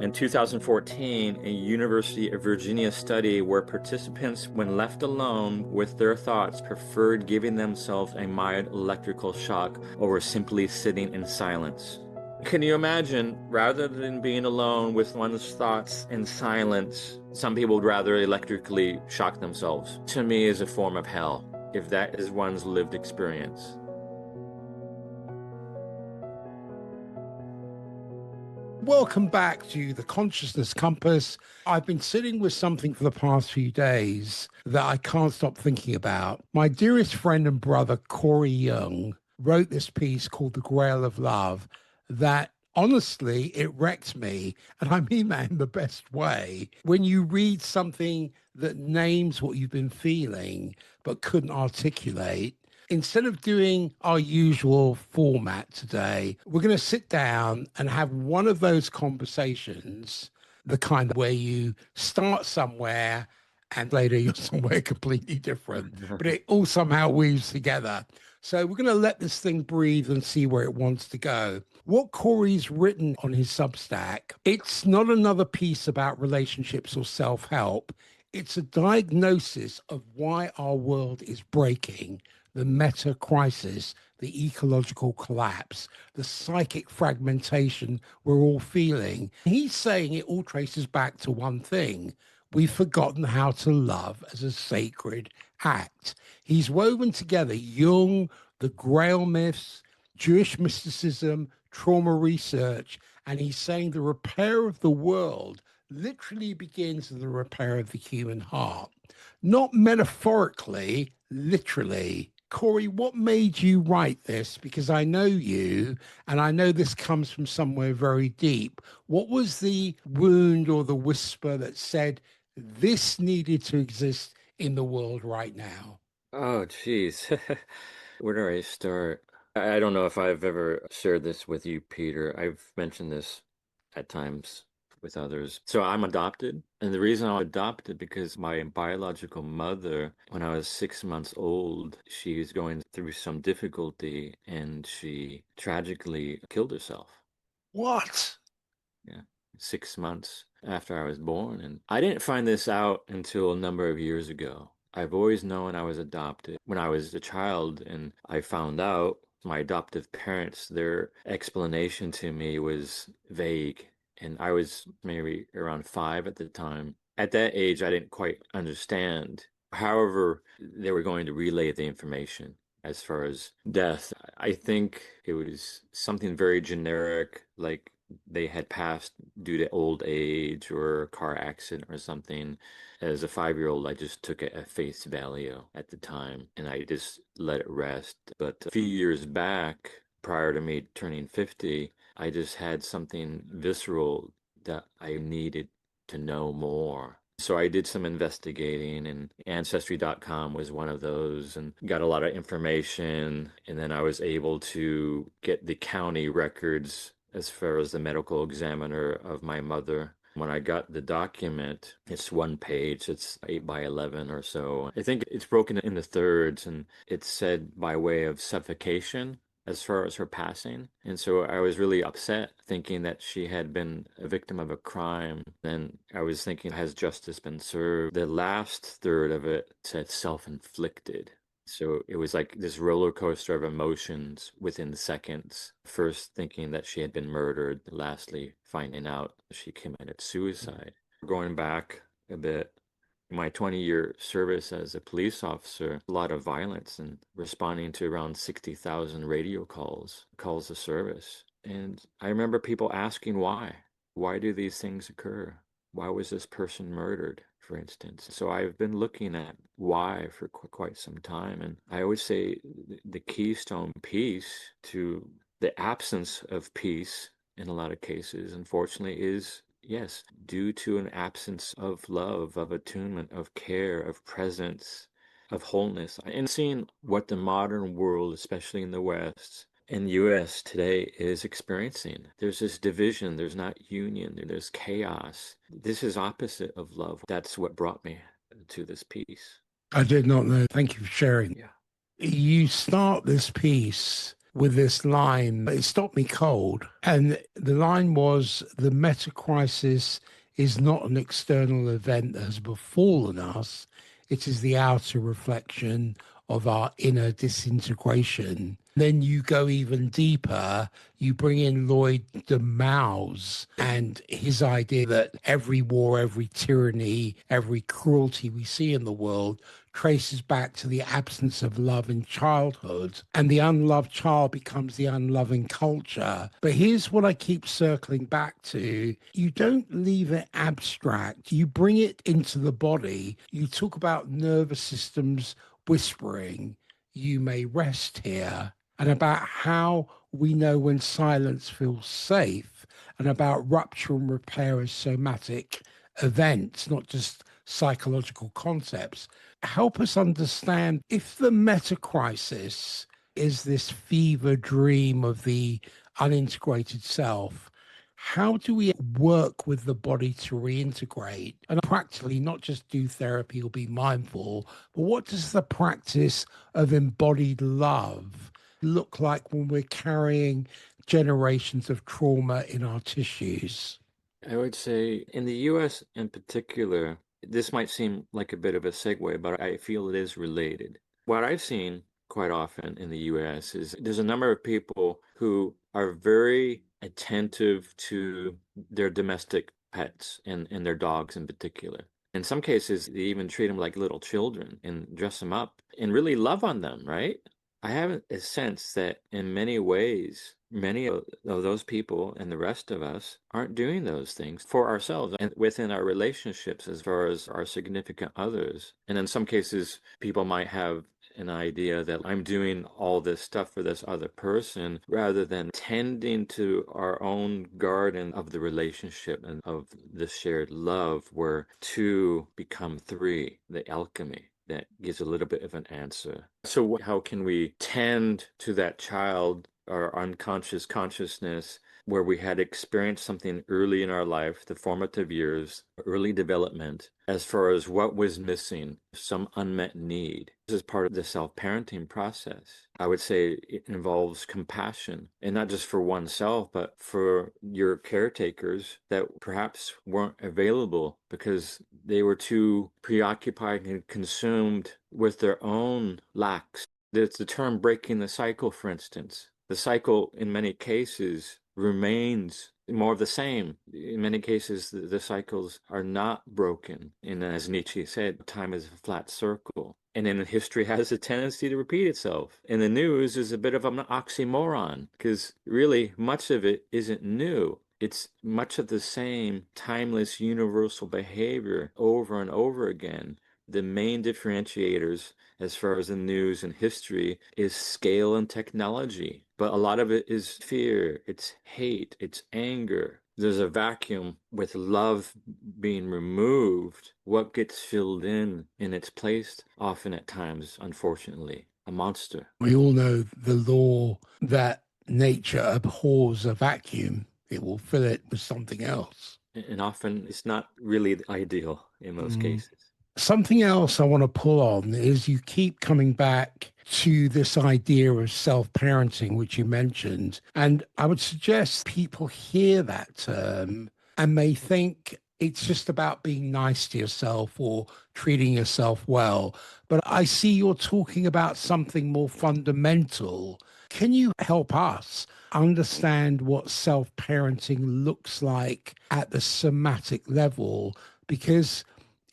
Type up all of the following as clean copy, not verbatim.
In 2014, a University of Virginia study where participants, when left alone with their thoughts, preferred giving themselves a mild electrical shock over simply sitting in silence. Can you imagine, rather than being alone with one's thoughts in silence, some people would rather electrically shock themselves? To me, is a form of hell, if that is one's lived experience. Welcome back to the Consciousness Compass. I've been sitting with something for the past few days that I can't stop thinking about. My dearest friend and brother, Corey Jung, wrote this piece called The Grail of Love that honestly, it wrecked me. And I mean that in the best way. When you read something that names what you've been feeling but couldn't articulate, instead of doing our usual format today, we're going to sit down and have one of those conversations, the kind where you start somewhere and later you're somewhere completely different, but it all somehow weaves together. So we're going to let this thing breathe and see where it wants to go. What Corey's written on his Substack, it's not another piece about relationships or self-help. It's a diagnosis of why our world is breaking, the meta crisis, the ecological collapse, the psychic fragmentation we're all feeling. He's saying it all traces back to one thing. We've forgotten how to love as a sacred act. He's woven together Jung, the Grail myths, Jewish mysticism, trauma research, and he's saying the repair of the world literally begins with the repair of the human heart. Not metaphorically, literally. Corey, what made you write this? Because I know you, and I know this comes from somewhere very deep. What was the wound or the whisper that said this needed to exist in the world right now? Oh, geez. Where do I start? I don't know if I've ever shared this with you, Peter. I've mentioned this at times with others. So I'm adopted. And the reason I'm adopted because my biological mother, when I was 6 months old, she was going through some difficulty and she tragically killed herself. What? Yeah. 6 months after I was born. And I didn't find this out until a number of years ago. I've always known I was adopted. When I was a child and I found out my adoptive parents, their explanation to me was vague. And I was maybe around 5 at the time. At that age, I didn't quite understand. However, they were going to relay the information. As far as death, I think it was something very generic, like they had passed due to old age or a car accident or something. As a 5-year-old, I just took it at face value at the time and I just let it rest. But a few years back, prior to me turning 50, I just had something visceral that I needed to know more. So I did some investigating, and Ancestry.com was one of those, and got a lot of information. And then I was able to get the county records as far as the medical examiner of my mother. When I got the document, it's one page, it's 8 by 11 or so. I think it's broken into thirds, and it said by way of suffocation as far as her passing. And so I was really upset thinking that she had been a victim of a crime. Then I was thinking, has justice been served? The last third of it said self-inflicted. So it was like this roller coaster of emotions within seconds. First thinking that she had been murdered, lastly finding out she committed suicide. Going back a bit, my 20-year service as a police officer, a lot of violence and responding to around 60,000 radio calls of service. And I remember people asking why. Why do these things occur? Why was this person murdered, for instance? So I've been looking at why for quite some time. And I always say the keystone piece to the absence of peace in a lot of cases, unfortunately, is yes, due to an absence of love, of attunement, of care, of presence, of wholeness. And seeing what the modern world, especially in the West and US today, is experiencing. There's this division, there's not union, there's chaos. This is opposite of love. That's what brought me to this piece. I did not know. Thank you for sharing. Yeah. You start this piece with this line. It stopped me cold. And the line was, the meta crisis is not an external event that has befallen us. It is the outer reflection of our inner disintegration. Then you go even deeper. You bring in Lloyd deMause and his idea that every war, every tyranny, every cruelty we see in the world traces back to the absence of love in childhood, and the unloved child becomes the unloving culture. But here's what I keep circling back to. You don't leave it abstract, you bring it into the body. You talk about nervous systems whispering, you may rest here, and about how we know when silence feels safe, and about rupture and repair as somatic events, not just psychological concepts. Help us understand if the meta crisis is this fever dream of the unintegrated self. How do we work with the body to reintegrate and practically not just do therapy or be mindful, but what does the practice of embodied love look like when we're carrying generations of trauma in our tissues? I would say in the US in particular, this might seem like a bit of a segue, but I feel it is related. What I've seen quite often in the US is there's a number of people who are very attentive to their domestic pets and their dogs in particular. In some cases, they even treat them like little children and dress them up and really love on them, right? I have a sense that in many ways, many of those people and the rest of us aren't doing those things for ourselves and within our relationships as far as our significant others. And in some cases, people might have an idea that I'm doing all this stuff for this other person rather than tending to our own garden of the relationship and of the shared love where two become three, the alchemy that gives a little bit of an answer. So, how can we tend to that child, our unconscious consciousness, where we had experienced something early in our life, the formative years, early development, as far as what was missing, some unmet need? This is part of the self-parenting process. I would say it involves compassion, and not just for oneself, but for your caretakers that perhaps weren't available because they were too preoccupied and consumed with their own lacks. There's the term breaking the cycle, for instance. The cycle, in many cases, remains more of the same. In many cases, the cycles are not broken. And as Nietzsche said, time is a flat circle. And then history has a tendency to repeat itself. And the news is a bit of an oxymoron because really much of it isn't new. It's much of the same timeless universal behavior over and over again. The main differentiators as far as the news and history is scale and technology. But a lot of it is fear, it's hate, it's anger. There's a vacuum with love being removed. What gets filled in its place, often at times, unfortunately, a monster. We all know the law that nature abhors a vacuum, it will fill it with something else. And often it's not really ideal in most Mm. cases. Something else I want to pull on is you keep coming back to this idea of self-parenting, which you mentioned. And I would suggest people hear that term and may think it's just about being nice to yourself or treating yourself well. But I see you're talking about something more fundamental. Can you help us understand what self-parenting looks like at the somatic level? Because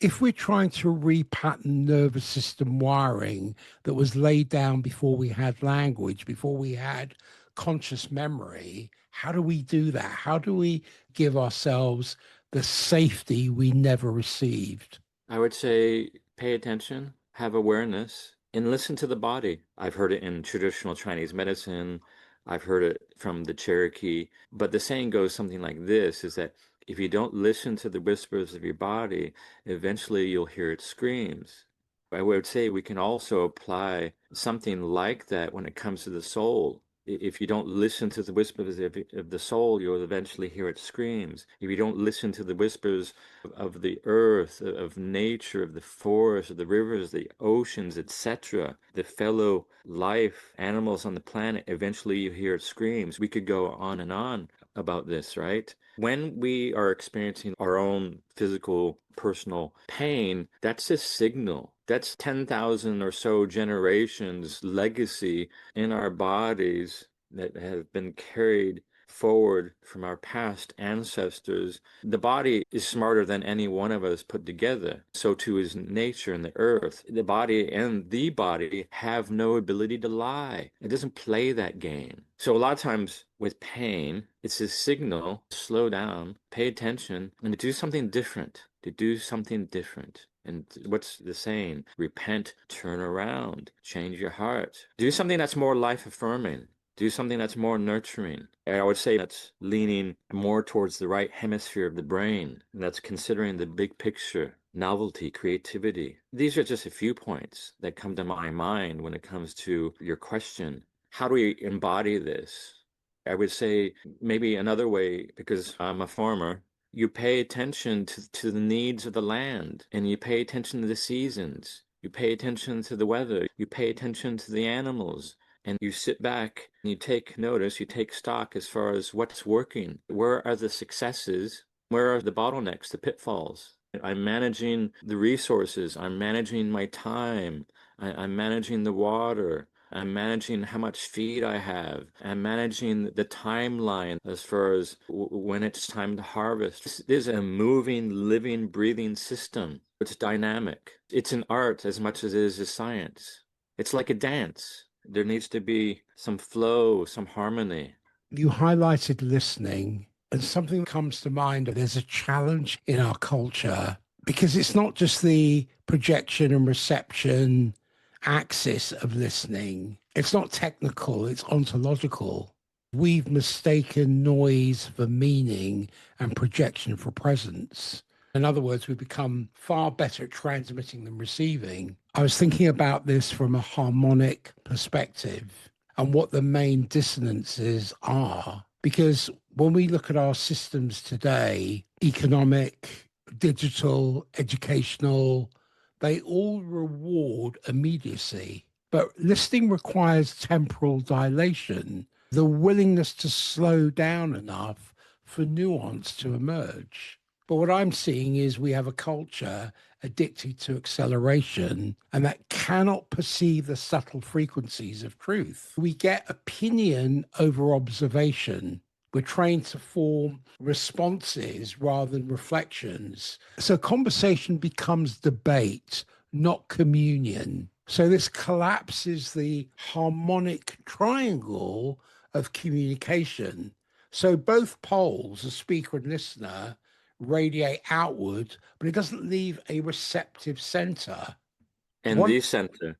if we're trying to repattern nervous system wiring that was laid down before we had language, before we had conscious memory, how do we do that? How do we give ourselves the safety we never received? I would say pay attention, have awareness, and listen to the body. I've heard it in traditional Chinese medicine. I've heard it from the Cherokee. But the saying goes something like this is that if you don't listen to the whispers of your body, eventually you'll hear its screams. I would say we can also apply something like that when it comes to the soul. If you don't listen to the whispers of the soul, you'll eventually hear its screams. If you don't listen to the whispers of the earth, of nature, of the forest, of the rivers, the oceans, etc., the fellow life animals on the planet, eventually you hear its screams. We could go on about this, right? When we are experiencing our own physical, personal pain, that's a signal. That's 10,000 or so generations legacy in our bodies that have been carried forward from our past ancestors. The body is smarter than any one of us put together. So too is nature and the earth. The body and the body have no ability to lie. It doesn't play that game. So a lot of times with pain, it's a signal, slow down, pay attention, and to do something different, to do something different. And what's the saying? Repent, turn around, change your heart. Do something that's more life affirming. Do something that's more nurturing. And I would say that's leaning more towards the right hemisphere of the brain. And that's considering the big picture, novelty, creativity. These are just a few points that come to my mind when it comes to your question. How do we embody this? I would say maybe another way, because I'm a farmer, you pay attention to the needs of the land, and you pay attention to the seasons. You pay attention to the weather. You pay attention to the animals. And you sit back and you take notice, you take stock as far as what's working. Where are the successes? Where are the bottlenecks, the pitfalls? I'm managing the resources. I'm managing my time. I'm managing the water. I'm managing how much feed I have. I'm managing the timeline as far as when it's time to harvest. This is a moving, living, breathing system. It's dynamic. It's an art as much as it is a science. It's like a dance. There needs to be some flow, some harmony. You highlighted listening, and something comes to mind. There's a challenge in our culture because it's not just the projection and reception axis of listening. It's not technical, it's ontological. We've mistaken noise for meaning and projection for presence. In other words, we've become far better at transmitting than receiving. I was thinking about this from a harmonic perspective and what the main dissonances are. Because when we look at our systems today, economic, digital, educational, they all reward immediacy. But listening requires temporal dilation, the willingness to slow down enough for nuance to emerge. But what I'm seeing is we have a culture addicted to acceleration and that cannot perceive the subtle frequencies of truth. We get opinion over observation. We're trained to form responses rather than reflections. So conversation becomes debate, not communion. So this collapses the harmonic triangle of communication. So both poles, the speaker and listener, radiate outward, but it doesn't leave a receptive center. And One, the center,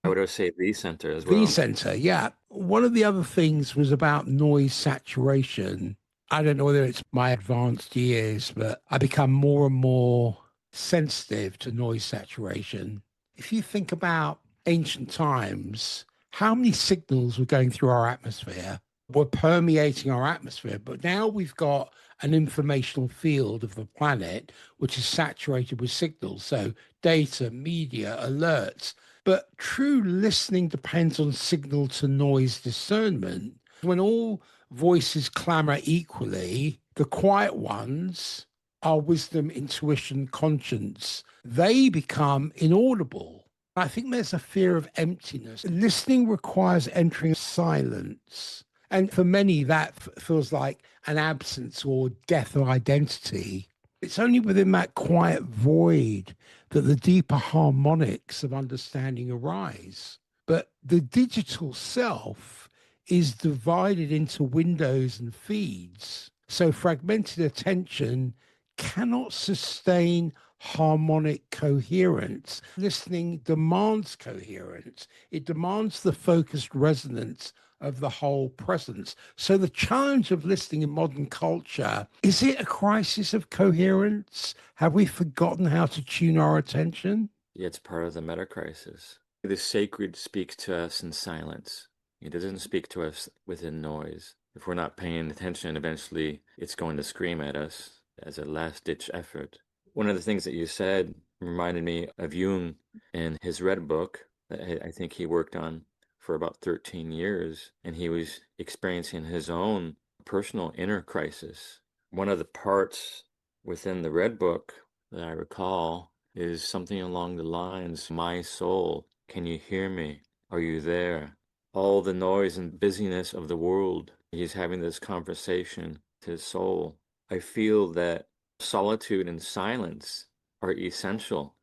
I would say the center as the well. center, yeah. One of the other things was about noise saturation. I don't know whether it's my advanced years, but I become more and more sensitive to noise saturation. If you think about ancient times, how many signals were going through our atmosphere, were permeating our atmosphere? But now we've got an informational field of the planet which is saturated with signals. So data, media, alerts. But true listening depends on signal to noise discernment. When all voices clamor equally, the quiet ones are wisdom, intuition, conscience. They become inaudible. I think there's a fear of emptiness. Listening requires entering silence. And for many, that feels like an absence or death of identity. It's only within that quiet void that the deeper harmonics of understanding arise. But the digital self is divided into windows and feeds. So fragmented attention cannot sustain harmonic coherence. Listening demands coherence. It demands the focused resonance of the whole presence. So the challenge of listening in modern culture, is it a crisis of coherence? Have we forgotten how to tune our attention? Yeah, it's part of the meta crisis. The sacred speaks to us in silence. It doesn't speak to us within noise. If we're not paying attention, eventually it's going to scream at us as a last-ditch effort. One of the things that you said reminded me of Jung and his Red Book that I think he worked on for about 13 years, and he was experiencing his own personal inner crisis. One of the parts within the Red Book that I recall is something along the lines, "My soul, can you hear me? Are you there?" All the noise and busyness of the world, he's having this conversation to his soul. I feel that solitude and silence are essential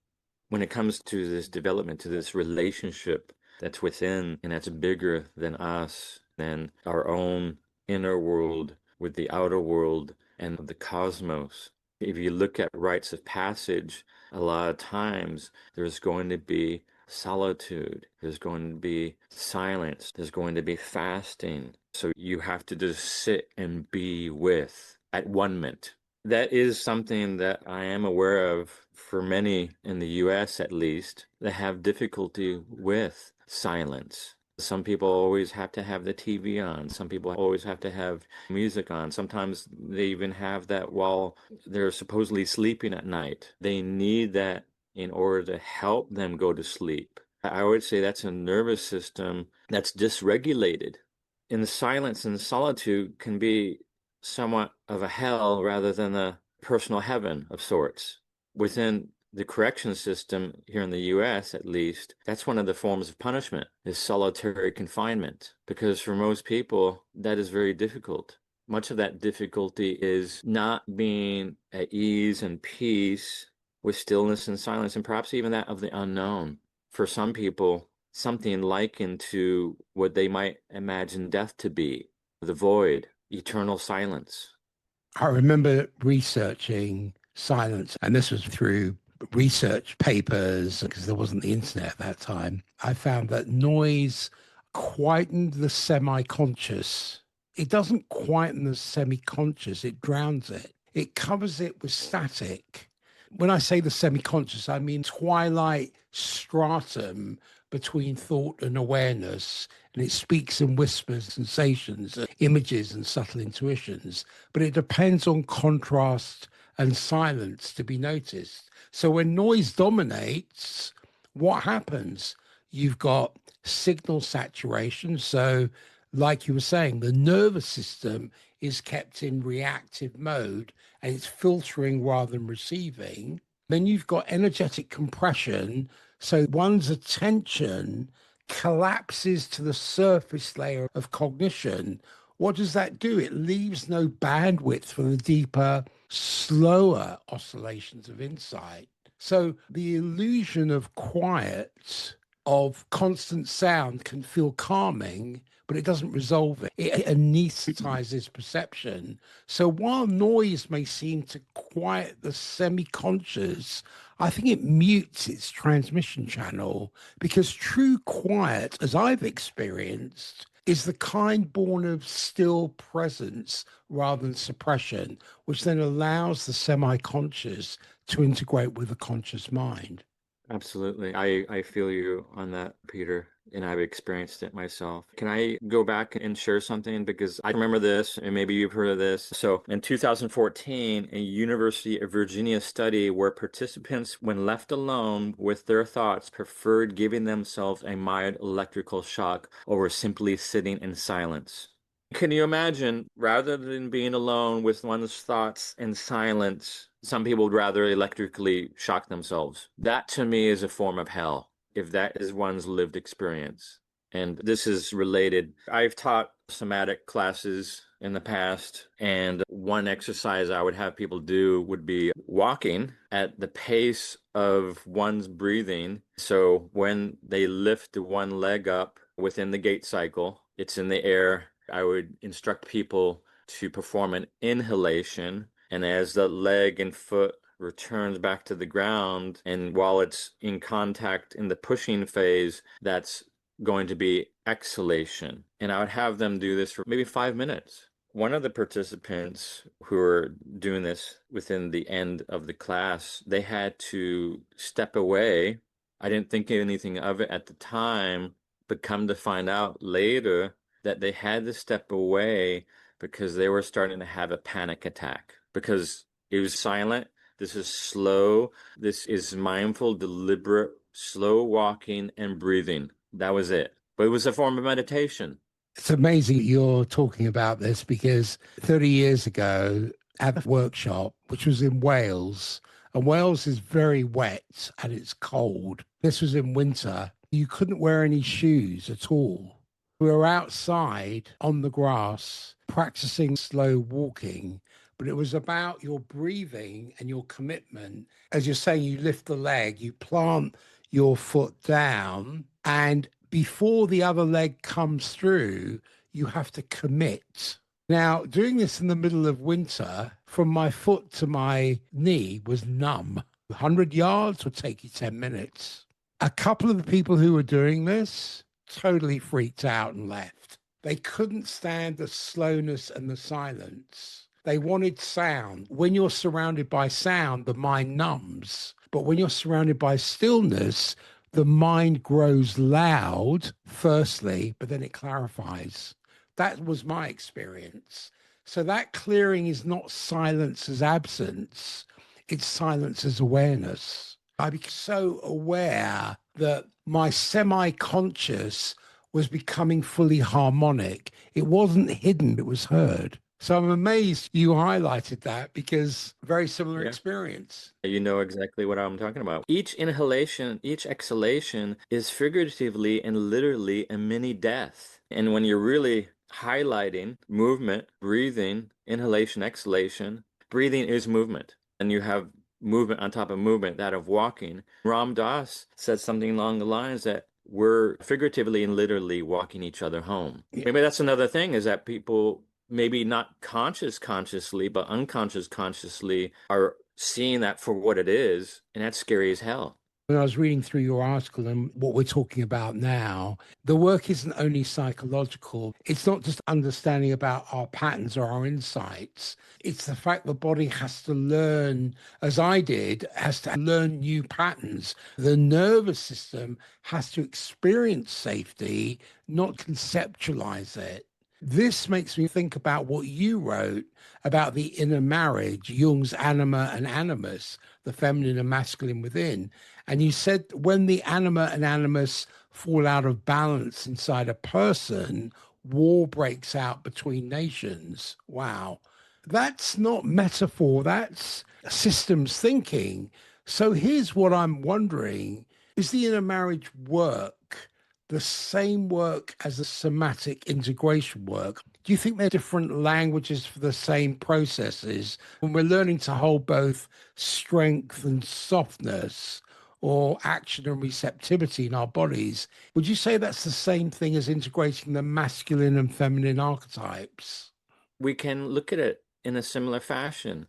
when it comes to this development, to this relationship that's within and that's bigger than us, than our own inner world with the outer world and the cosmos. If you look at rites of passage, a lot of times there's going to be solitude, there's going to be silence, there's going to be fasting. So you have to just sit and be with at one mint. That is something that I am aware of for many in the US at least that have difficulty with silence. Some people always have to have the TV on. Some people always have to have music on. Sometimes they even have that while they're supposedly sleeping at night. They need that in order to help them go to sleep. I would say that's a nervous system that's dysregulated. And the silence and solitude can be somewhat of a hell rather than a personal heaven of sorts. Within the correction system here in the US, at least, that's one of the forms of punishment is solitary confinement. Because for most people, that is very difficult. Much of that difficulty is not being at ease and peace with stillness and silence, and perhaps even that of the unknown. For some people, something likened to what they might imagine death to be, the void, eternal silence. I remember researching silence, and this was through research papers because there wasn't the internet at that time. I found that noise quietened the semi-conscious. It doesn't quieten the semi-conscious, it drowns it. It covers it with static. When I say the semi-conscious, I mean twilight stratum between thought and awareness, and it speaks in whispers, sensations, images, and subtle intuitions. But it depends on contrast and silence to be noticed. So when noise dominates, what happens? You've got signal saturation. So, like you were saying, the nervous system is kept in reactive mode and it's filtering rather than receiving. Then you've got energetic compression. So one's attention collapses to the surface layer of cognition. What does that do? It leaves no bandwidth for the deeper, slower oscillations of insight. So the illusion of quiet, of constant sound can feel calming, but it doesn't resolve it. It anesthetizes perception. So while noise may seem to quiet the semi-conscious, I think it mutes its transmission channel because true quiet, as I've experienced, is the kind born of still presence rather than suppression, which then allows the semi-conscious to integrate with the conscious mind. Absolutely. I feel you on that, Peter, and I've experienced it myself. Can I go back and share something? Because I remember this, and maybe you've heard of this. So in 2014, a University of Virginia study where participants, when left alone with their thoughts, preferred giving themselves a mild electrical shock over simply sitting in silence. Can you imagine, rather than being alone with one's thoughts in silence, some people would rather electrically shock themselves? That to me is a form of hell, if that is one's lived experience. And this is related. I've taught somatic classes in the past, and one exercise I would have people do would be walking at the pace of one's breathing. So when they lift one leg up within the gait cycle, it's in the air. I would instruct people to perform an inhalation, and as the leg and foot returns back to the ground, and while it's in contact in the pushing phase, that's going to be exhalation. And I would have them do this for maybe 5 minutes. One of the participants who were doing this within the end of the class, they had to step away. I didn't think anything of it at the time, but come to find out later that they had to step away because they were starting to have a panic attack because it was silent. This is slow. This is mindful, deliberate, slow walking and breathing. That was it. But it was a form of meditation. It's amazing you're talking about this because 30 years ago at a workshop, which was in Wales, and Wales is very wet and it's cold. This was in winter. You couldn't wear any shoes at all. We were outside on the grass practicing slow walking, but it was about your breathing and your commitment. As you're saying, you lift the leg, you plant your foot down, and before the other leg comes through, you have to commit. Now, doing this in the middle of winter, from my foot to my knee was numb. 100 yards would take you 10 minutes. A couple of the people who were doing this totally freaked out and left. They couldn't stand the slowness and the silence. They wanted sound. When you're surrounded by sound, the mind numbs. But when you're surrounded by stillness, the mind grows loud, firstly, but then it clarifies. That was my experience. So that clearing is not silence as absence, it's silence as awareness. I became so aware that my semi-conscious was becoming fully harmonic. It wasn't hidden, it was heard. So I'm amazed you highlighted that because very similar Yeah. experience. You know exactly what I'm talking about. Each inhalation, each exhalation is figuratively and literally a mini death. And when you're really highlighting movement, breathing, inhalation, exhalation, breathing is movement. And you have movement on top of movement, that of walking. Ram Dass said something along the lines that we're figuratively and literally walking each other home. Maybe that's another thing is that people maybe not consciously, but consciously are seeing that for what it is, and that's scary as hell. When I was reading through your article and what we're talking about now, the work isn't only psychological. It's not just understanding about our patterns or our insights. It's the fact the body has to learn, as I did, has to learn new patterns. The nervous system has to experience safety, not conceptualize it. This makes me think about what you wrote about the inner marriage, Jung's anima and animus, the feminine and masculine within. And you said when the anima and animus fall out of balance inside a person, war breaks out between nations. Wow. That's not metaphor, that's systems thinking. So here's what I'm wondering. Is the inner marriage work the same work as the somatic integration work? Do you think they're different languages for the same processes? When we're learning to hold both strength and softness or action and receptivity in our bodies, would you say that's the same thing as integrating the masculine and feminine archetypes? We can look at it in a similar fashion.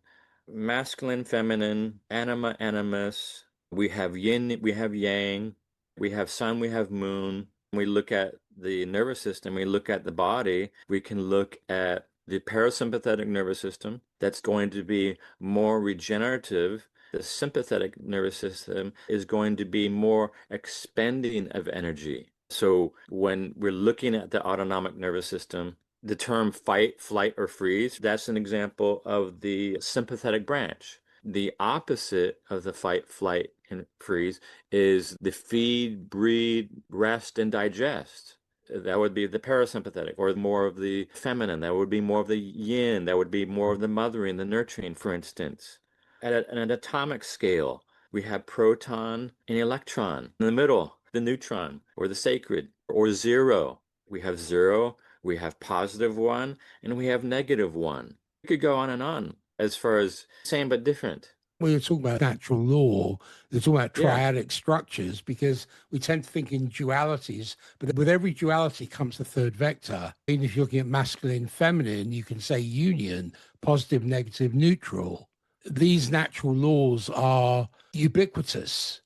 Masculine, feminine, anima, animus. We have yin, we have yang, we have sun, we have moon. We look at the nervous system, we look at the body, we can look at the parasympathetic nervous system that's going to be more regenerative. The sympathetic nervous system is going to be more expending of energy. So when we're looking at the autonomic nervous system, the term fight, flight, or freeze, that's an example of the sympathetic branch. The opposite of the fight, flight, and freeze is the feed, breed, rest, and digest. That would be the parasympathetic, or more of the feminine. That would be more of the yin. That would be more of the mothering, the nurturing, for instance. At an atomic scale, we have proton and electron. In the middle, the neutron, or the sacred, or zero. We have zero, we have positive one, and we have negative one. We could go on and on as far as same but different. When you're talking about natural law, you're talking about Yeah. triadic structures because we tend to think in dualities, but with every duality comes the third vector. Even if you're looking at masculine, feminine, you can say union, positive, negative, neutral. These natural laws are ubiquitous.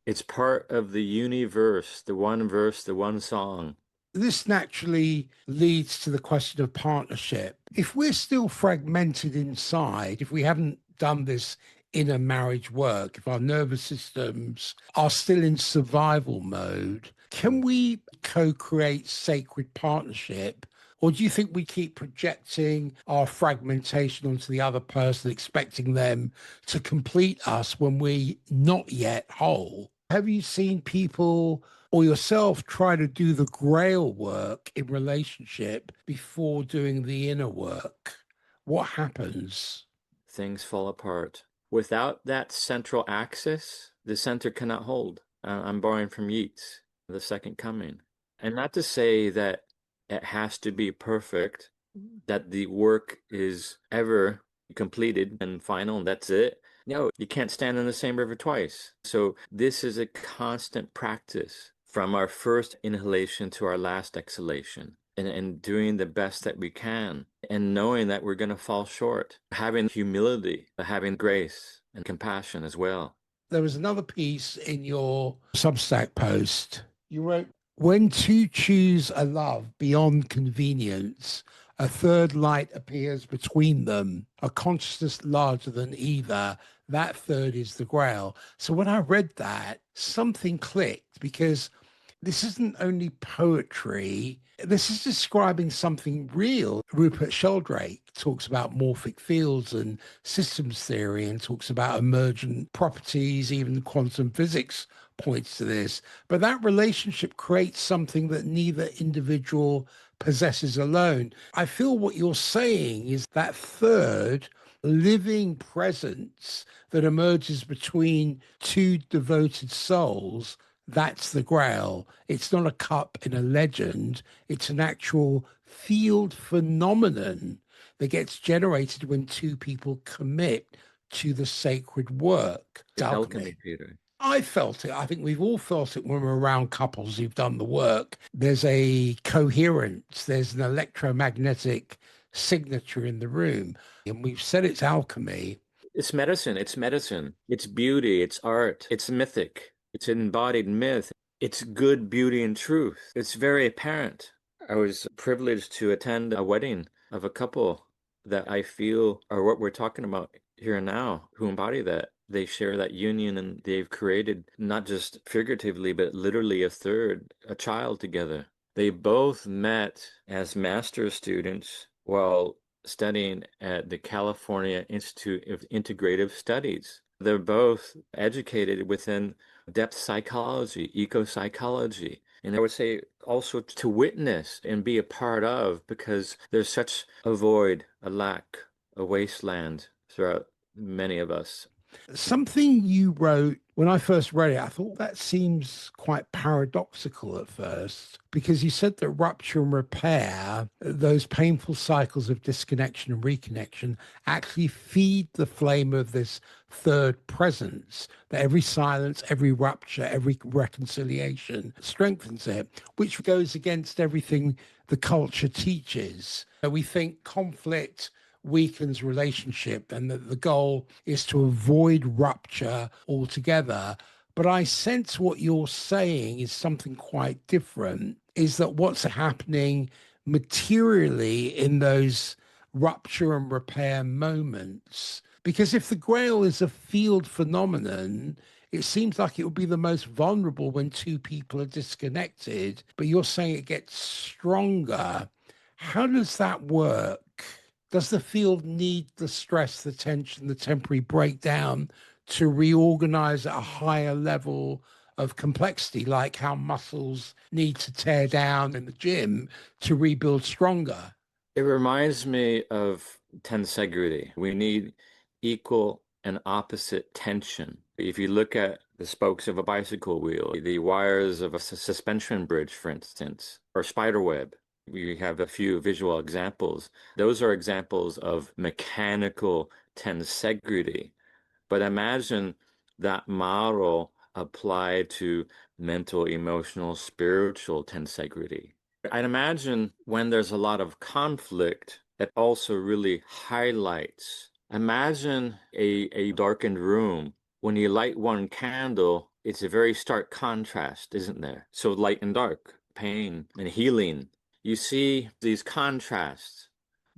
It's part of the universe, the one verse, the one song. This naturally leads to the question of partnership. If we're still fragmented inside, if we haven't done this inner marriage work, if our nervous systems are still in survival mode, Can we co-create sacred partnership? Or do you think we keep projecting our fragmentation onto the other person, expecting them to complete us when we're not yet whole? Have you seen people or yourself try to do the grail work in relationship before doing the inner work? What happens? Things fall apart. Without that central axis, the center cannot hold. I'm borrowing from Yeats, The Second Coming. And not to say that it has to be perfect, that the work is ever completed and final, and that's it. No, you can't stand in the same river twice. So this is a constant practice from our first inhalation to our last exhalation, and doing the best that we can, and knowing that we're going to fall short, having humility, having grace and compassion as well. There was another piece in your Substack post. You wrote, when two choose a love beyond convenience, a third light appears between them, a consciousness larger than either. That third is the grail. So when I read that, something clicked because this isn't only poetry. This is describing something real. Rupert Sheldrake talks about morphic fields and systems theory and talks about emergent properties. Even quantum physics points to this. But that relationship creates something that neither individual possesses alone. I feel what you're saying is that third living presence that emerges between two devoted souls, that's the grail. It's not a cup in a legend. It's an actual field phenomenon that gets generated when two people commit to the sacred work. It's It's alchemy, alchemy. Peter. I felt it. I think we've all felt it when we're around couples who've done the work. There's a coherence, there's an electromagnetic signature in the room. And we've said it's alchemy. It's medicine. It's medicine. It's beauty. It's art. It's mythic. It's embodied myth. It's good beauty and truth. It's very apparent. I was privileged to attend a wedding of a couple that I feel are what we're talking about here and now, who embody that. They share that union, and they've created not just figuratively, but literally a child together. They both met as master's students while studying at the California Institute of Integrative Studies. They're both educated within depth psychology, eco psychology, and I would say also to witness and be a part of, because there's such a void, a lack, a wasteland throughout many of us. Something you wrote when I first read it, I thought that seems quite paradoxical at first because you said that rupture and repair, those painful cycles of disconnection and reconnection, actually feed the flame of this third presence, that every silence, every rupture, every reconciliation strengthens it, which goes against everything the culture teaches. We think conflict weakens relationship and that the goal is to avoid rupture altogether. But I sense what you're saying is something quite different, is that what's happening materially in those rupture and repair moments. Because if the grail is a field phenomenon, it seems like it would be the most vulnerable when two people are disconnected, but you're saying it gets stronger. How does that work? Does the field need the stress, the tension, the temporary breakdown to reorganize at a higher level of complexity, like how muscles need to tear down in the gym to rebuild stronger? It reminds me of tensegrity. We need equal and opposite tension. If you look at the spokes of a bicycle wheel, the wires of a suspension bridge, for instance, or spider web, we have a few visual examples. Those are examples of mechanical tensegrity. But imagine that model applied to mental, emotional, spiritual tensegrity. I'd imagine when there's a lot of conflict, it also really highlights. Imagine a darkened room. When you light one candle, it's a very stark contrast, isn't there? So light and dark, pain and healing. You see these contrasts.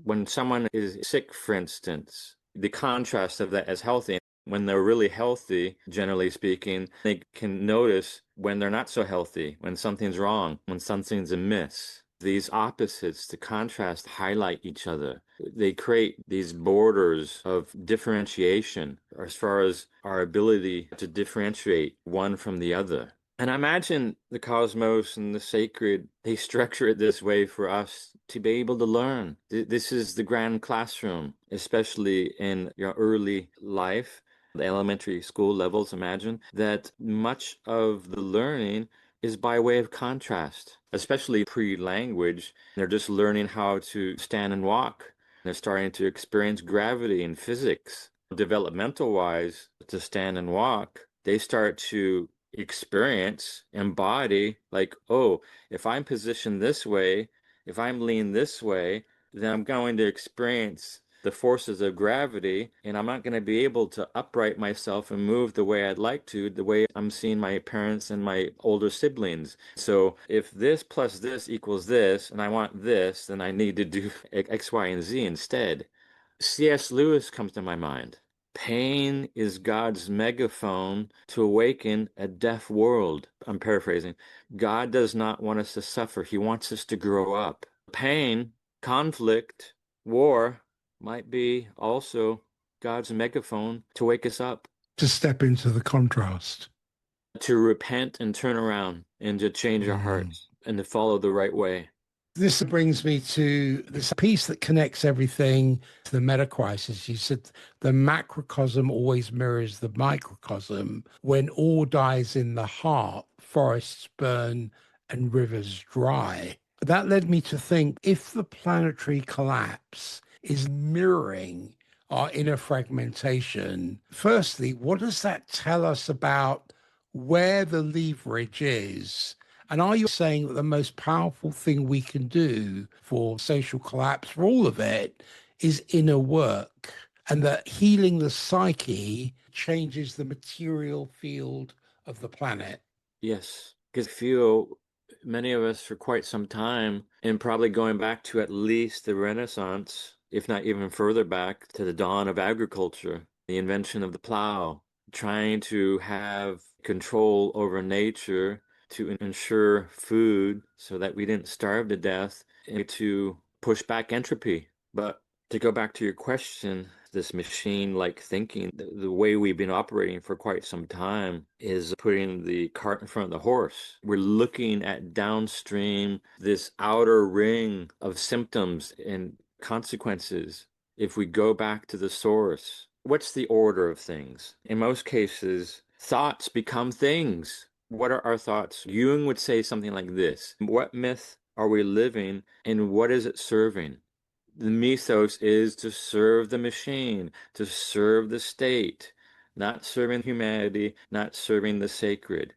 When someone is sick, for instance, the contrast of that is healthy. When they're really healthy, generally speaking, they can notice when they're not so healthy, when something's wrong, when something's amiss. These opposites, the contrast, highlight each other. They create these borders of differentiation as far as our ability to differentiate one from the other. And I imagine the cosmos and the sacred, they structure it this way for us to be able to learn. This is the grand classroom, especially in your early life, the elementary school levels. Imagine that much of the learning is by way of contrast, especially pre-language. They're just learning how to stand and walk. They're starting to experience gravity and physics. Developmental wise, to stand and walk, they start to experience, embody, like, oh, if I'm positioned this way, if I'm leaned this way, then I'm going to experience the forces of gravity, and I'm not going to be able to upright myself and move the way I'd like to, the way I'm seeing my parents and my older siblings. So if this plus this equals this, and I want this, then I need to do X, Y, and Z instead. C.S. Lewis comes to my mind. Pain is God's megaphone to awaken a deaf world. I'm paraphrasing. God does not want us to suffer. He wants us to grow up. Pain, conflict, war might be also God's megaphone to wake us up, To step into the contrast. to repent and turn around and to change our Mm. hearts and to follow the right way. This brings me to this piece that connects everything to the meta crisis. You said the macrocosm always mirrors the microcosm. When all dies in the heart, forests burn and rivers dry. That led me to think if the planetary collapse is mirroring our inner fragmentation, firstly, what does that tell us about where the leverage is? And are you saying that the most powerful thing we can do for social collapse, for all of it, is inner work, and that healing the psyche changes the material field of the planet? Yes, because I feel many of us for quite some time, and probably going back to at least the Renaissance, if not even further back to the dawn of agriculture, the invention of the plow, trying to have control over nature to ensure food so that we didn't starve to death and to push back entropy. But to go back to your question, this machine-like thinking, the way we've been operating for quite some time is putting the cart in front of the horse. We're looking at downstream, this outer ring of symptoms and consequences. If we go back to the source, what's the order of things? In most cases, thoughts become things. What are our thoughts? Jung would say something like this: what myth are we living and what is it serving? The mythos is to serve the machine, to serve the state, not serving humanity, not serving the sacred.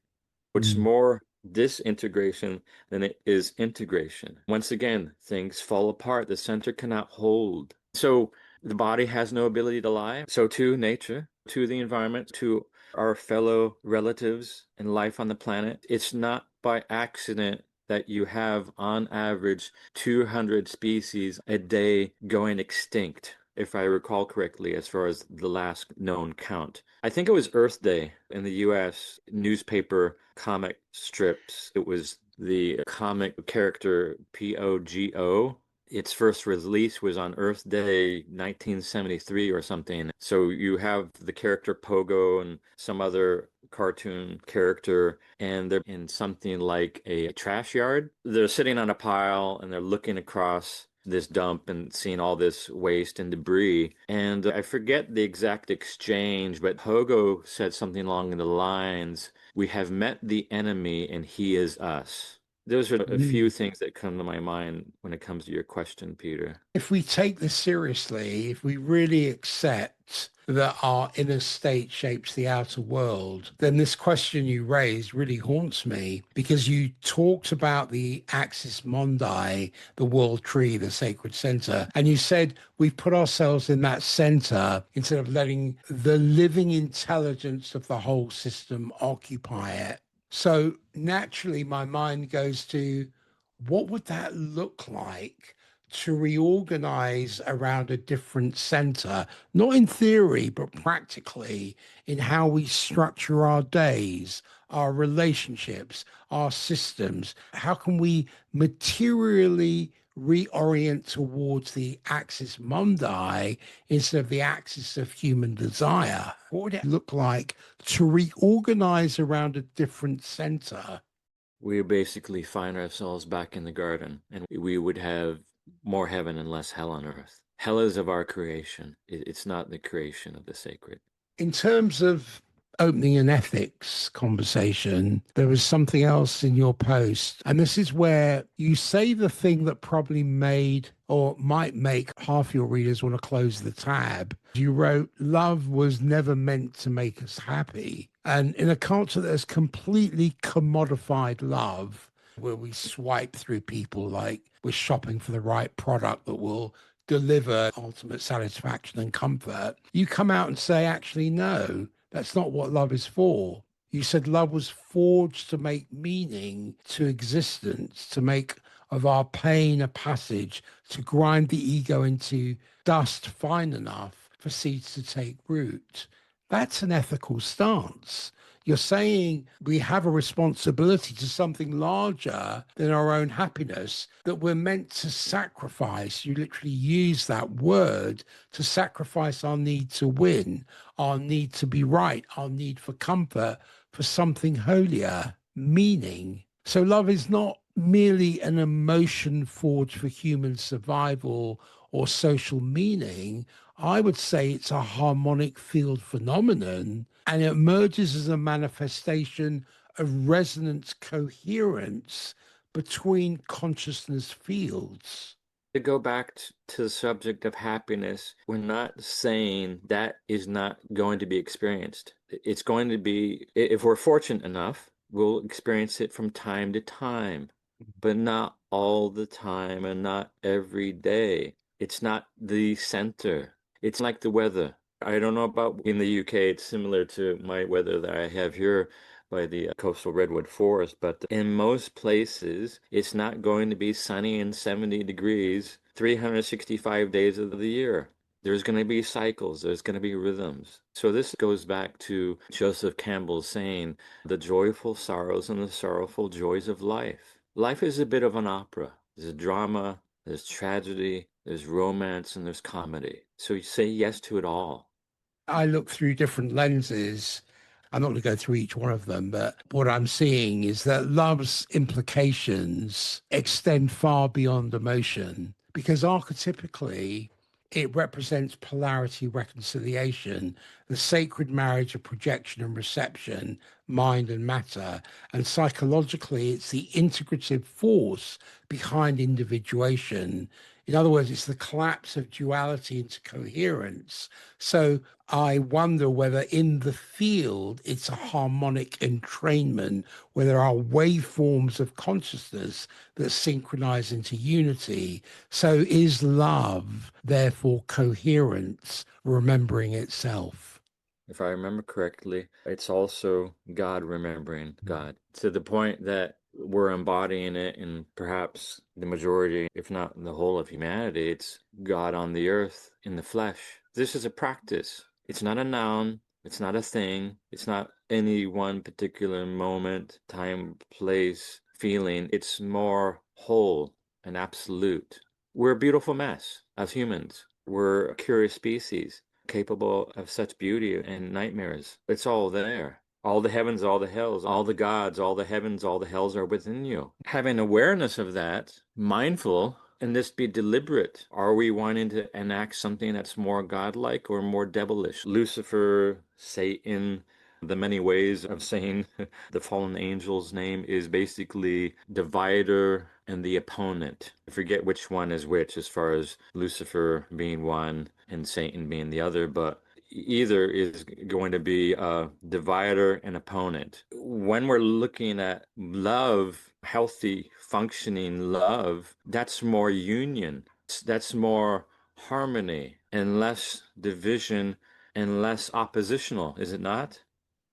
It's Mm. more disintegration than it is integration. Once again, things fall apart. The center cannot hold. So the body has no ability to lie. So to nature, to the environment, to our fellow relatives and life on the planet. It's not by accident that you have, on average, 200 species a day going extinct, if I recall correctly, as far as the last known count. I think it was Earth Day in the US newspaper comic strips. It was the comic character Pogo. Its first release was on Earth Day 1973 or something. So you have the character Pogo and some other cartoon character, and they're in something like a trash yard. They're sitting on a pile and they're looking across this dump and seeing all this waste and debris. And I forget the exact exchange, but Pogo said something along the lines, "We have met the enemy and he is us." Those are a few Mm. things that come to my mind when it comes to your question, Peter. If we take this seriously, if we really accept that our inner state shapes the outer world, then this question you raised really haunts me because you talked about the axis mundi, the world tree, the sacred center, and you said we put ourselves in that center instead of letting the living intelligence of the whole system occupy it. So naturally, my mind goes to what would that look like to reorganize around a different center, not in theory, but practically in how we structure our days, our relationships, our systems? How can we materially reorient towards the axis mundi instead of the axis of human desire? What would it look like to reorganize around a different center? We basically find ourselves back in the garden, and we would have more heaven and less hell on earth. Hell is of our creation. It's not the creation of the sacred. In terms of opening an ethics conversation, there was something else in your post. And this is where you say the thing that probably made or might make half your readers want to close the tab. You wrote, love was never meant to make us happy. And in a culture that has completely commodified love, where we swipe through people like we're shopping for the right product that will deliver ultimate satisfaction and comfort, you come out and say, actually, no, that's not what love is for. You said love was forged to make meaning to existence, to make of our pain a passage, to grind the ego into dust fine enough for seeds to take root. That's an ethical stance. You're saying we have a responsibility to something larger than our own happiness, that we're meant to sacrifice. You literally use that word to sacrifice our need to win, our need to be right, our need for comfort, for something holier, meaning. So love is not merely an emotion forged for human survival or social meaning. I would say it's a harmonic field phenomenon, and it emerges as a manifestation of resonance coherence between consciousness fields. To go back to the subject of happiness, we're not saying that is not going to be experienced. It's going to be, if we're fortunate enough, we'll experience it from time to time, but not all the time and not every day. It's not the center. It's like the weather. I don't know about in the UK, it's similar to my weather that I have here by the coastal redwood forest, but in most places, it's not going to be sunny and 70 degrees 365 days of the year. There's going to be cycles, there's going to be rhythms. So this goes back to Joseph Campbell's saying, the joyful sorrows and the sorrowful joys of life. Life is a bit of an opera. There's drama, there's tragedy, there's romance, and there's comedy. So you say yes to it all. I look through different lenses. I'm not going to go through each one of them, but what I'm seeing is that love's implications extend far beyond emotion, because archetypically it represents polarity reconciliation, the sacred marriage of projection and reception, mind and matter. And psychologically, it's the integrative force behind individuation. In other words, it's the collapse of duality into coherence. So I wonder whether in the field it's a harmonic entrainment, where there are waveforms of consciousness that synchronize into unity. So is love therefore coherence, remembering itself? If I remember correctly, it's also God remembering God to the point that we're embodying it in perhaps the majority, if not the whole of humanity. It's God on the earth in the flesh. This is a practice. It's not a noun. It's not a thing. It's not any one particular moment, time, place, feeling. It's more whole and absolute. We're a beautiful mess as humans. We're a curious species capable of such beauty and nightmares. It's all there. All the heavens, all the hells, all the gods, all the heavens, all the hells are within you. Having awareness of that, mindful, and this be deliberate. Are we wanting to enact something that's more godlike or more devilish? Lucifer, Satan, the many ways of saying the fallen angel's name is basically divider and the opponent. I forget which one is which as far as Lucifer being one and Satan being the other, but either is going to be a divider and opponent. When we're looking at love, healthy, functioning love, that's more union, that's more harmony and less division and less oppositional, is it not?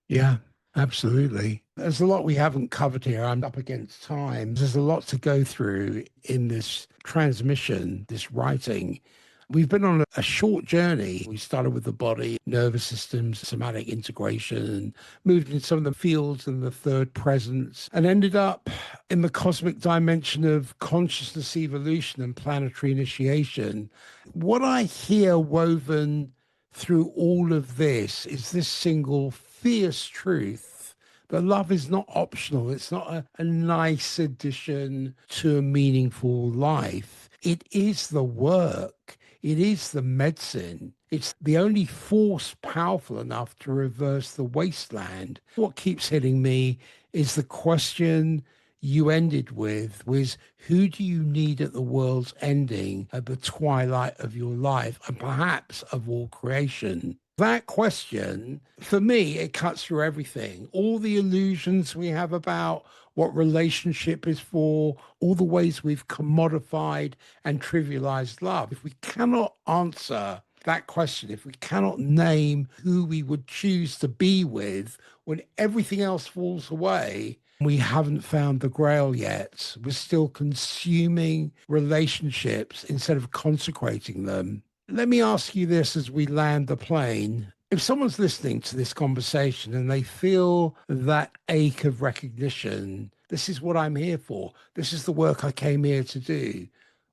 Yeah. Absolutely. There's a lot we haven't covered here. I'm up against time. There's a lot to go through in this transmission, this writing. We've been on a short journey. We started with the body, nervous systems, somatic integration, moved into some of the fields and the third presence, and ended up in the cosmic dimension of consciousness evolution and planetary initiation. What I hear woven through all of this is this single fierce truth that love is not optional. It's not a nice addition to a meaningful life. It is the work. It is the medicine. It's the only force powerful enough to reverse the wasteland. What keeps hitting me is the question you ended with was, who do you need at the world's ending, at the twilight of your life, and perhaps of all creation? That question, for me, it cuts through everything. All the illusions we have about what relationship is for, all the ways we've commodified and trivialized love. If we cannot answer that question, if we cannot name who we would choose to be with when everything else falls away, we haven't found the grail yet. We're still consuming relationships instead of consecrating them. Let me ask you this as we land the plane. If someone's listening to this conversation and they feel that ache of recognition, this is what I'm here for, this is the work I came here to do,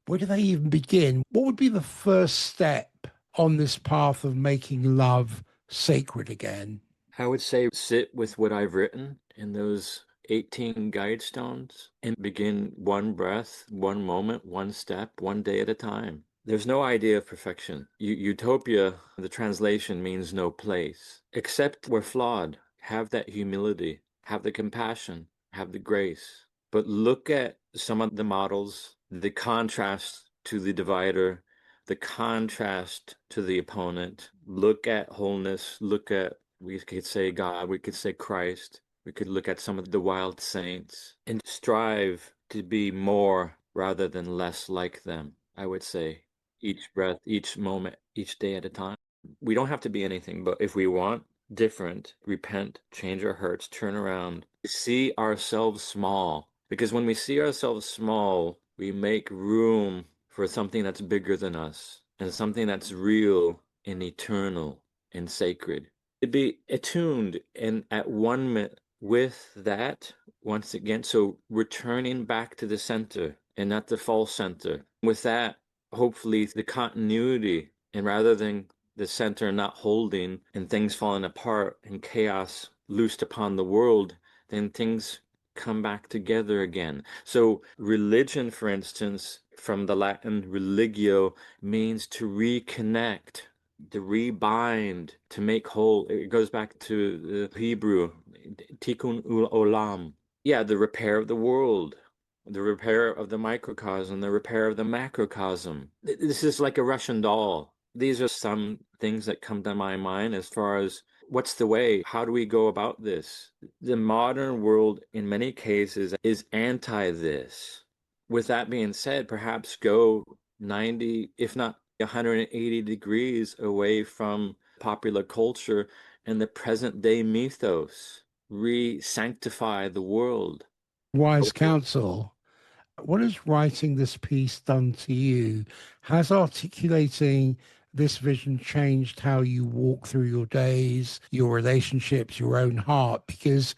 where do they even begin? What would be the first step on this path of making love sacred again? I would say sit with what I've written in those 18 guide stones and begin one breath, one moment, one step, one day at a time. There's no idea of perfection. Utopia, the translation means no place. Accept we're flawed. Have that humility. Have the compassion. Have the grace. But look at some of the models, the contrast to the divider, the contrast to the opponent. Look at wholeness. Look at, we could say God, we could say Christ. We could look at some of the wild saints and strive to be more rather than less like them, I would say. Each breath, each moment, each day at a time. We don't have to be anything, but if we want different, repent, change our hurts, turn around, see ourselves small. Because when we see ourselves small, we make room for something that's bigger than us and something that's real and eternal and sacred. To be attuned and at one with that once again. So returning back to the center and not the false center. With that, hopefully the continuity, and rather than the center not holding and things falling apart and chaos loosed upon the world, then things come back together again. So religion, for instance, from the Latin religio, means to reconnect, to rebind, to make whole. It goes back to the Hebrew, tikkun olam. Yeah, the repair of the world, the repair of the microcosm, the repair of the macrocosm. This is like a Russian doll. These are some things that come to my mind as far as what's the way? How do we go about this? The modern world, in many cases, is anti this. With that being said, perhaps go 90, if not 180 degrees away from popular culture and the present day mythos. Re-sanctify the world. Wise counsel. What has writing this piece done to you? Has articulating this vision changed how you walk through your days, your relationships, your own heart? Because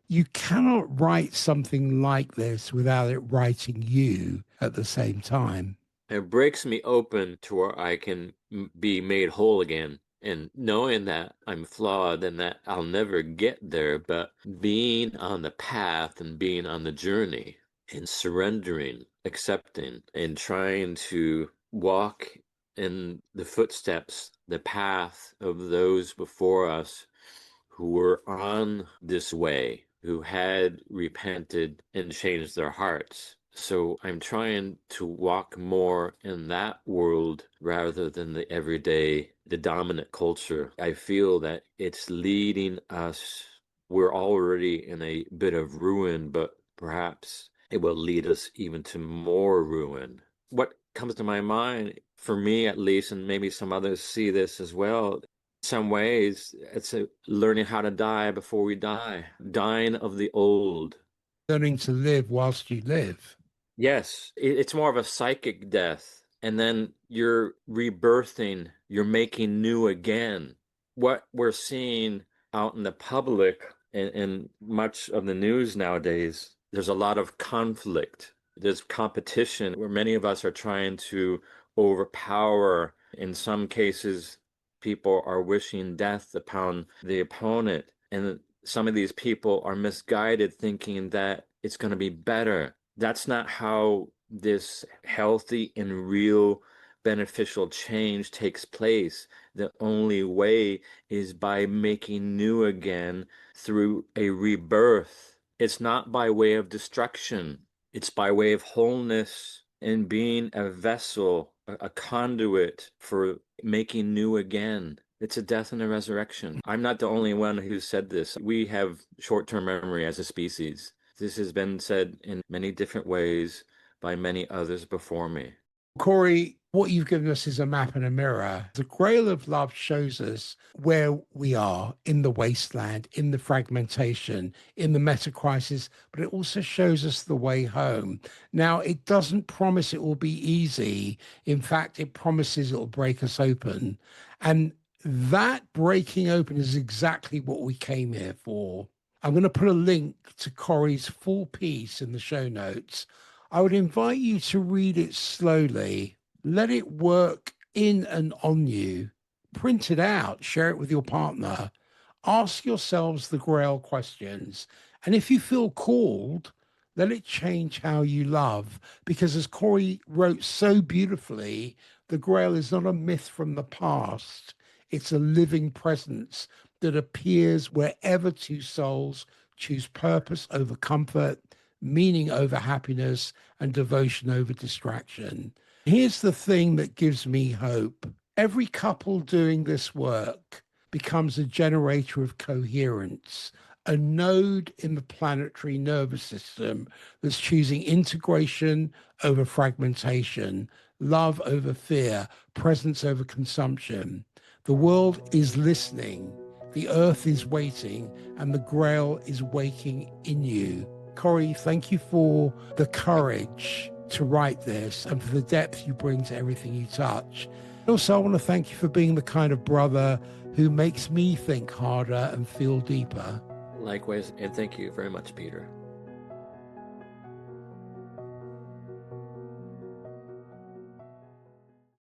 you cannot write something like this without it writing you at the same time. It breaks me open to where I can be made whole again. And knowing that I'm flawed and that I'll never get there, but being on the path and being on the journey and surrendering, accepting, and trying to walk in the footsteps, the path of those before us who were on this way, who had repented and changed their hearts. So I'm trying to walk more in that world rather than the everyday, the dominant culture. I feel that it's leading us. We're already in a bit of ruin, but perhaps it will lead us even to more ruin. What comes to my mind, for me at least, and maybe some others see this as well, Some ways, it's a learning how to die before we die, dying of the old. Learning to live whilst you live. Yes, it's more of a psychic death. And then you're rebirthing, you're making new again. What we're seeing out in the public and much of the news nowadays, there's a lot of conflict. There's competition where many of us are trying to overpower. In some cases, people are wishing death upon the opponent. And some of these people are misguided, thinking that it's going to be better. That's not how this healthy and real beneficial change takes place. The only way is by making new again through a rebirth. It's not by way of destruction, it's by way of wholeness and being a vessel, a conduit for making new again. It's a death and a resurrection. I'm not the only one who said this. We have short-term memory as a species. This has been said in many different ways by many others before me. Corey, what you've given us is a map and a mirror. The Grail of Love shows us where we are in the wasteland, in the fragmentation, in the meta crisis, but it also shows us the way home. Now, it doesn't promise it will be easy. In fact, it promises it will break us open. And that breaking open is exactly what we came here for. I'm going to put a link to Corey's full piece in the show notes. I would invite you to read it slowly, let it work in and on you, print it out, share it with your partner, ask yourselves the Grail questions. And if you feel called, let it change how you love. Because as Corey wrote so beautifully, the Grail is not a myth from the past, it's a living presence that appears wherever two souls choose purpose over comfort, meaning over happiness, and devotion over distraction. Here's the thing that gives me hope. Every couple doing this work becomes a generator of coherence, a node in the planetary nervous system that's choosing integration over fragmentation, love over fear, presence over consumption. The world is listening, the earth is waiting, and the Grail is waking in you. Corey, thank you for the courage to write this and for the depth you bring to everything you touch. Also, I want to thank you for being the kind of brother who makes me think harder and feel deeper. Likewise, and thank you very much, Peter.